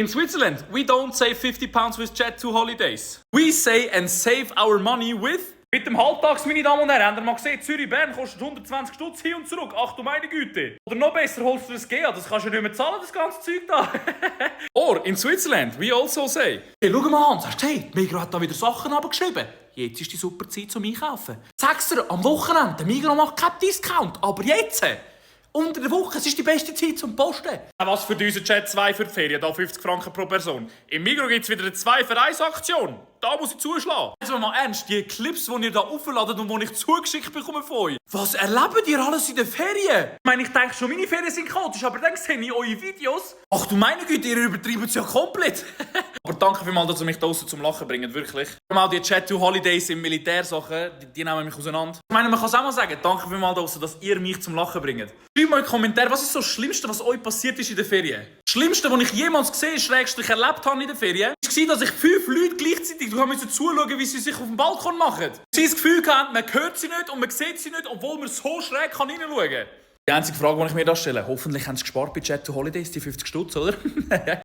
In Switzerland, we don't save £50 with Jet2Holidays. We say and save our money with... Mit dem Halbtags, meine Damen und Herren, habt ihr mal gesehen, Zürich-Bern kostet 120 Stutz hin und zurück. Ach du meine Güte. Oder noch besser, holst du das GA, das kannst du ja nicht mehr zahlen, das ganze Zeug da. Or, in Switzerland, we also say... Hey, schau mal Hans, hast du gesehen? Migros hat da wieder Sachen abgeschrieben. Jetzt ist die super Zeit zum Einkaufen. Sag's dir, am Wochenende, der Migros macht keinen Discount, aber jetzt... Unter der Woche, es ist die beste Zeit zum Posten. Was für unseren Jet 2 für die Ferien, da 50 Franken pro Person. Im Migros gibt's wieder eine 2 für 1 Aktion. Da muss ich zuschlagen. Also mal ernst, die Clips, die ihr da aufladet und die ich zugeschickt bekomme von euch. Was erlebt ihr alles in den Ferien? Ich meine, ich denke schon, meine Ferien sind chaotisch, aber dann sehe ich eure Videos. Ach du meine Güte, ihr übertreibt es ja komplett. Aber danke vielmals, dass ihr mich da draussen zum Lachen bringt, wirklich. Mal die Jet2Holidays im Militärsachen, die nehmen mich auseinander. Ich meine, man kann es auch mal sagen, danke vielmals, dass ihr mich zum Lachen bringt. Schreibt mal in die Kommentare, was ist so das Schlimmste, was euch passiert ist in den Ferien? Das Schlimmste, was ich jemals gesehen schrägstrich erlebt habe in den Ferien, war, dass ich 5 Leute gleichzeitig zuschauen, wie sie sich auf dem Balkon machen. Sie das Gefühl hatten, man hört sie nicht und man sieht sie nicht, obwohl man so schräg reinschauen kann. Die einzige Frage, die ich mir da stelle, hoffentlich haben sie gespart bei Jet2Holidays, die 50 Stutz, oder?